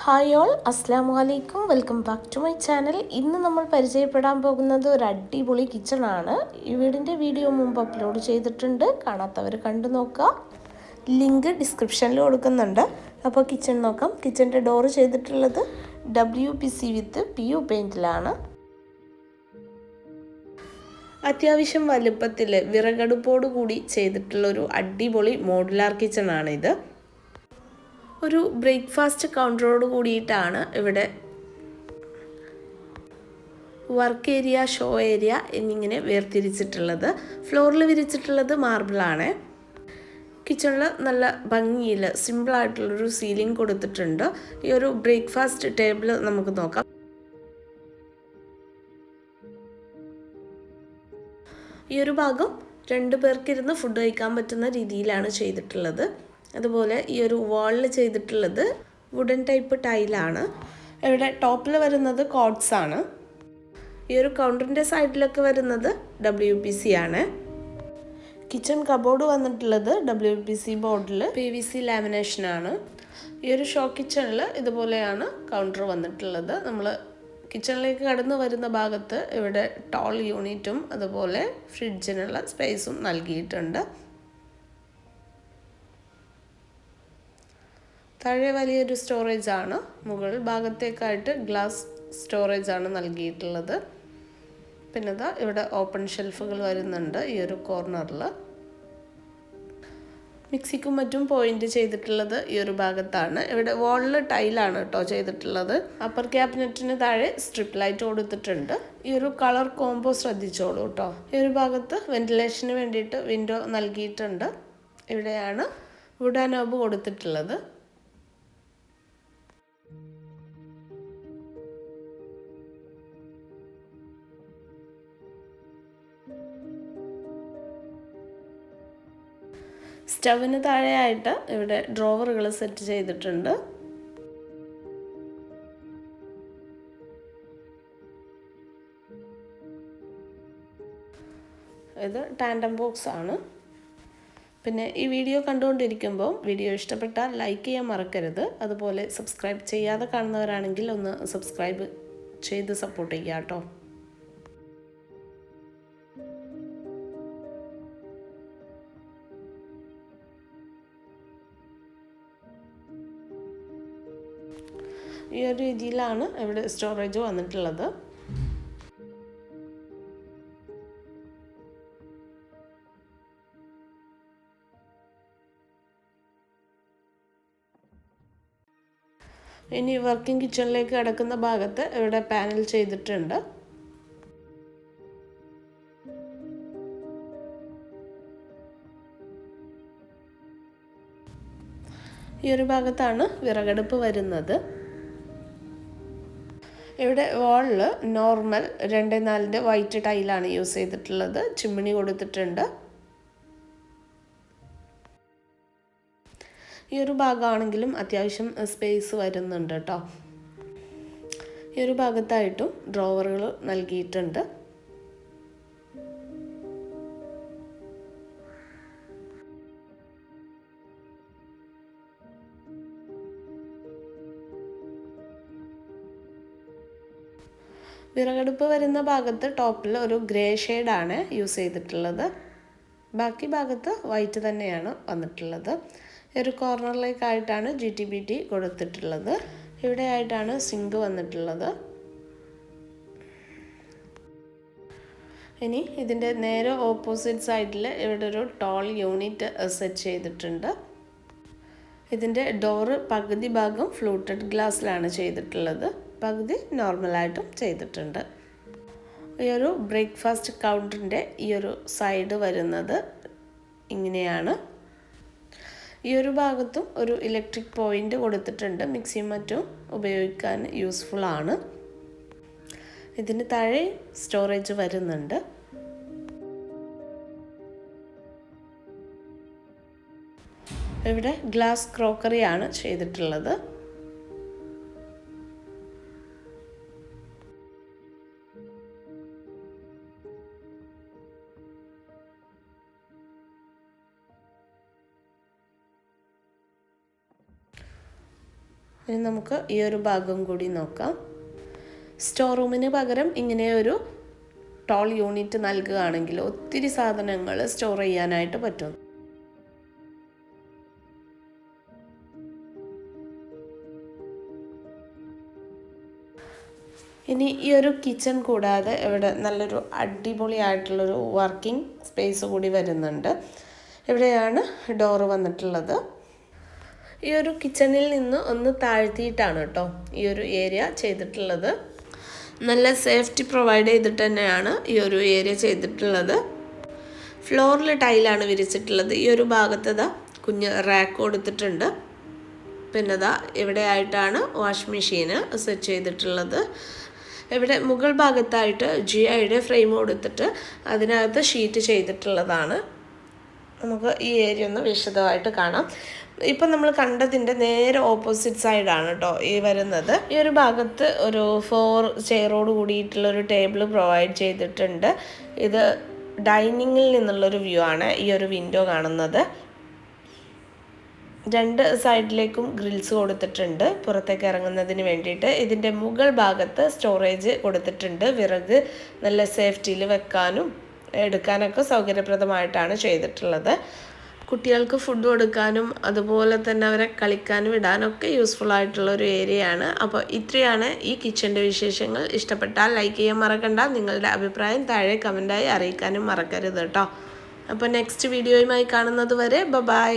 Hi all, അസ്സാമു അലൈക്കും. Welcome back to my channel. ഇന്ന് നമ്മൾ പരിചയപ്പെടാൻ പോകുന്നത് ഒരു അടിപൊളി കിച്ചണാണ്. ഈ വീടിൻ്റെ വീഡിയോ മുമ്പ് അപ്ലോഡ് ചെയ്തിട്ടുണ്ട്, കാണാത്തവർ കണ്ടു നോക്കുക. ലിങ്ക് ഡിസ്ക്രിപ്ഷനിൽ കൊടുക്കുന്നുണ്ട്. അപ്പോൾ കിച്ചൺ നോക്കാം. കിച്ചൻ്റെ ഡോറ് ചെയ്തിട്ടുള്ളത് WPC വിത്ത് PU പെയിൻറ്റിലാണ്. അത്യാവശ്യം വലുപ്പത്തിൽ വിറകടുപ്പോട് കൂടി ചെയ്തിട്ടുള്ളൊരു അടിപൊളി മോഡുലാർ കിച്ചണാണിത്. ഒരു ബ്രേക്ക്ഫാസ്റ്റ് കൗണ്ടറോട് കൂടിയിട്ടാണ് ഇവിടെ വർക്ക് ഏരിയ, ഷോ ഏരിയ എന്നിങ്ങനെ വേർതിരിച്ചിട്ടുള്ളത്. ഫ്ലോറിൽ വിരിച്ചിട്ടുള്ളത് മാർബിളാണ്. കിച്ചണിൽ നല്ല ഭംഗിയിൽ സിമ്പിളായിട്ടുള്ളൊരു സീലിംഗ് കൊടുത്തിട്ടുണ്ട്. ഈ ഒരു ബ്രേക്ക്ഫാസ്റ്റ് ടേബിൾ നമുക്ക് നോക്കാം. ഈ ഒരു ഭാഗം 2 പേർക്കിരുന്ന് ഫുഡ് കഴിക്കാൻ പറ്റുന്ന രീതിയിലാണ് ചെയ്തിട്ടുള്ളത്. അതുപോലെ ഈ ഒരു വാളിൽ ചെയ്തിട്ടുള്ളത് വുഡൻ ടൈപ്പ് ടൈലാണ്. ഇവിടെ ടോപ്പിൽ വരുന്നത് കോഡ്സ് ആണ്. ഈ ഒരു കൗണ്ടറിൻ്റെ സൈഡിലൊക്കെ വരുന്നത് WPC ആണ്. കിച്ചൺ കബോർഡ് വന്നിട്ടുള്ളത് WPC ബോർഡിൽ PVC ലാമിനേഷനാണ്. ഈ ഒരു ഷോ കിച്ചണിൽ ഇതുപോലെയാണ് കൗണ്ടർ വന്നിട്ടുള്ളത്. നമ്മൾ കിച്ചണിലേക്ക് കടന്നു വരുന്ന ഭാഗത്ത് ഇവിടെ ടോൾ യൂണിറ്റും അതുപോലെ ഫ്രിഡ്ജിനുള്ള സ്പേസും നൽകിയിട്ടുണ്ട്. താഴെ വലിയൊരു സ്റ്റോറേജ് ആണ്. മുകൾ ഭാഗത്തേക്കായിട്ട് ഗ്ലാസ് സ്റ്റോറേജ് ആണ് നൽകിയിട്ടുള്ളത്. പിന്നെ ഇവിടെ ഓപ്പൺ ഷെൽഫുകൾ വരുന്നുണ്ട്. ഈ ഒരു കോർണറിൽ മിക്സിക്കും മറ്റും പോയിന്റ് ചെയ്തിട്ടുള്ളത് ഈ ഒരു ഭാഗത്താണ്. ഇവിടെ വാളിൽ ടൈലാണ് കേട്ടോ ചെയ്തിട്ടുള്ളത്. അപ്പർ ക്യാബിനറ്റിന് താഴെ സ്ട്രിപ്പ് ലൈറ്റ് കൊടുത്തിട്ടുണ്ട്. ഈ ഒരു കളർ കോംബോ ശ്രദ്ധിച്ചോളൂ കേട്ടോ. ഈ ഒരു ഭാഗത്ത് വെന്റിലേഷന് വേണ്ടിയിട്ട് വിൻഡോ നൽകിയിട്ടുണ്ട്. ഇവിടെയാണ് വുഡ് നോബ് കൊടുത്തിട്ടുള്ളത്. സ്റ്റവിന് താഴെയായിട്ട് ഇവിടെ ഡ്രോവറുകൾ സെറ്റ് ചെയ്തിട്ടുണ്ട്. ഇത് ടാൻഡം ബോക്സ് ആണ്. പിന്നെ ഈ വീഡിയോ കണ്ടുകൊണ്ടിരിക്കുമ്പോൾ വീഡിയോ ഇഷ്ടപ്പെട്ടാൽ ലൈക്ക് ചെയ്യാൻ മറക്കരുത്. അതുപോലെ സബ്സ്ക്രൈബ് ചെയ്യാതെ കാണുന്നവരാണെങ്കിൽ ഒന്ന് സബ്സ്ക്രൈബ് ചെയ്ത് സപ്പോർട്ട് ചെയ്യുക കേട്ടോ. ഈ ഒരു രീതിയിലാണ് ഇവിടെ സ്റ്റോറേജ് വന്നിട്ടുള്ളത്. ഇനി വർക്കിംഗ് കിച്ചണിലേക്ക് കിടക്കുന്ന ഭാഗത്ത് ഇവിടെ പാനൽ ചെയ്തിട്ടുണ്ട്. ഈ ഒരു ഭാഗത്താണ് വിറകടുപ്പ് വരുന്നത്. ഇവിടെ വാളിൽ നോർമൽ 2x4 വൈറ്റ് ടൈലാണ് യൂസ് ചെയ്തിട്ടുള്ളത്. ചിമ്മിണി കൊടുത്തിട്ടുണ്ട്. ഈ ഒരു ഭാഗമാണെങ്കിലും അത്യാവശ്യം സ്പേസ് വരുന്നുണ്ട് കേട്ടോ. ഈ ഒരു ഭാഗത്തായിട്ടും ഡ്രോവറുകൾ നൽകിയിട്ടുണ്ട്. വിറകടുപ്പ് വരുന്ന ഭാഗത്ത് ടോപ്പിൽ ഒരു ഗ്രേ ഷെയ്ഡാണ് യൂസ് ചെയ്തിട്ടുള്ളത്. ബാക്കി ഭാഗത്ത് വൈറ്റ് തന്നെയാണ് വന്നിട്ടുള്ളത്. ഒരു കോർണറിലേക്കായിട്ടാണ് GTBT കൊടുത്തിട്ടുള്ളത്. ഇവിടെ ആയിട്ടാണ് സിങ്ക് വന്നിട്ടുള്ളത്. ഇനി ഇതിൻ്റെ നേരെ ഓപ്പോസിറ്റ് സൈഡിൽ ഇവിടെ ഒരു ടോൾ യൂണിറ്റ് സെറ്റ് ചെയ്തിട്ടുണ്ട്. ഇതിൻ്റെ ഡോറ് പകുതി ഭാഗം ഫ്ലൂട്ടഡ് ഗ്ലാസ്സിലാണ് ചെയ്തിട്ടുള്ളത്, പകുതി നോർമലായിട്ടും ചെയ്തിട്ടുണ്ട്. ഈ ഒരു ബ്രേക്ക്ഫാസ്റ്റ് കൗണ്ടറിൻ്റെ ഈ ഒരു സൈഡ് വരുന്നത് ഇങ്ങനെയാണ്. ഈ ഒരു ഭാഗത്തും ഒരു ഇലക്ട്രിക് പോയിൻ്റ് കൊടുത്തിട്ടുണ്ട്. മിക്സിയും മറ്റും ഉപയോഗിക്കാൻ യൂസ്ഫുൾ ആണ്. ഇതിന് താഴെ സ്റ്റോറേജ് വരുന്നുണ്ട്. ഇവിടെ ഗ്ലാസ് ക്രോക്കറിയാണ് ചെയ്തിട്ടുള്ളത്. ഇനി നമുക്ക് ഈ ഒരു ഭാഗം കൂടി നോക്കാം. സ്റ്റോർ റൂമിന് പകരം ഇങ്ങനെ ഒരു ടോൾ യൂണിറ്റ് നൽകുകയാണെങ്കിൽ ഒത്തിരി സാധനങ്ങൾ സ്റ്റോർ ചെയ്യാനായിട്ട് പറ്റും. ഇനി ഈ ഒരു കിച്ചൺ കൂടാതെ ഇവിടെ നല്ലൊരു അടിപൊളിയായിട്ടുള്ളൊരു വർക്കിംഗ് സ്പേസ് കൂടി വരുന്നുണ്ട്. ഇവിടെയാണ് ഡോറ് വന്നിട്ടുള്ളത്. ഈ ഒരു കിച്ചണിൽ നിന്ന് ഒന്ന് താഴ്ത്തിയിട്ടാണ് കേട്ടോ ഈ ഒരു ഏരിയ ചെയ്തിട്ടുള്ളത്. നല്ല സേഫ്റ്റി പ്രൊവൈഡ് ചെയ്തിട്ട് തന്നെയാണ് ഈ ഒരു ഏരിയ ചെയ്തിട്ടുള്ളത്. ഫ്ലോറിൽ ടൈലാണ് വിരിച്ചിട്ടുള്ളത്. ഈ ഒരു ഭാഗത്ത് കുഞ്ഞ് റാക്ക് കൊടുത്തിട്ടുണ്ട്. പിന്നെ ഇവിടെ ആയിട്ടാണ് വാഷ് മെഷീന് സെറ്റ് ചെയ്തിട്ടുള്ളത്. ഇവിടെ മുകൾ ഭാഗത്തായിട്ട് GIയുടെ ഫ്രെയിം കൊടുത്തിട്ട് അതിനകത്ത് ഷീറ്റ് ചെയ്തിട്ടുള്ളതാണ്. നമുക്ക് ഈ ഏരിയ ഒന്ന് വിശദമായിട്ട് കാണാം. ഇപ്പം നമ്മൾ കണ്ടതിൻ്റെ നേരെ ഓപ്പോസിറ്റ് സൈഡാണ് കേട്ടോ ഈ വരുന്നത്. ഈ ഒരു ഭാഗത്ത് ഒരു 4 ചെയറോട് കൂടിയിട്ടുള്ളൊരു ടേബിൾ പ്രൊവൈഡ് ചെയ്തിട്ടുണ്ട്. ഇത് ഡൈനിങ്ങിൽ നിന്നുള്ളൊരു വ്യൂ ആണ് ഈ ഒരു വിൻഡോ കാണുന്നത്. 2 സൈഡിലേക്കും ഗ്രിൽസ് കൊടുത്തിട്ടുണ്ട് പുറത്തേക്ക് ഇറങ്ങുന്നതിന് വേണ്ടിയിട്ട്. ഇതിൻ്റെ മുകൾ ഭാഗത്ത് സ്റ്റോറേജ് കൊടുത്തിട്ടുണ്ട്. വിറക് നല്ല സേഫ്റ്റിയിൽ വെക്കാനും എടുക്കാനൊക്കെ സൗകര്യപ്രദമായിട്ടാണ് ചെയ്തിട്ടുള്ളത്. കുട്ടികൾക്ക് ഫുഡ് കൊടുക്കാനും അതുപോലെ തന്നെ അവരെ കളിക്കാനും ഇടാനൊക്കെ യൂസ്ഫുൾ ആയിട്ടുള്ളൊരു ഏരിയയാണ്. അപ്പോൾ ഇത്രയാണ് ഈ കിച്ചൻ്റെ വിശേഷങ്ങൾ. ഇഷ്ടപ്പെട്ടാൽ ലൈക്ക് ചെയ്യാൻ മറക്കണ്ട. നിങ്ങളുടെ അഭിപ്രായം താഴെ കമൻറ്റായി അറിയിക്കാനും മറക്കരുത് കേട്ടോ. അപ്പോൾ നെക്സ്റ്റ് വീഡിയോയുമായി കാണുന്നത് വരെ ബൈ.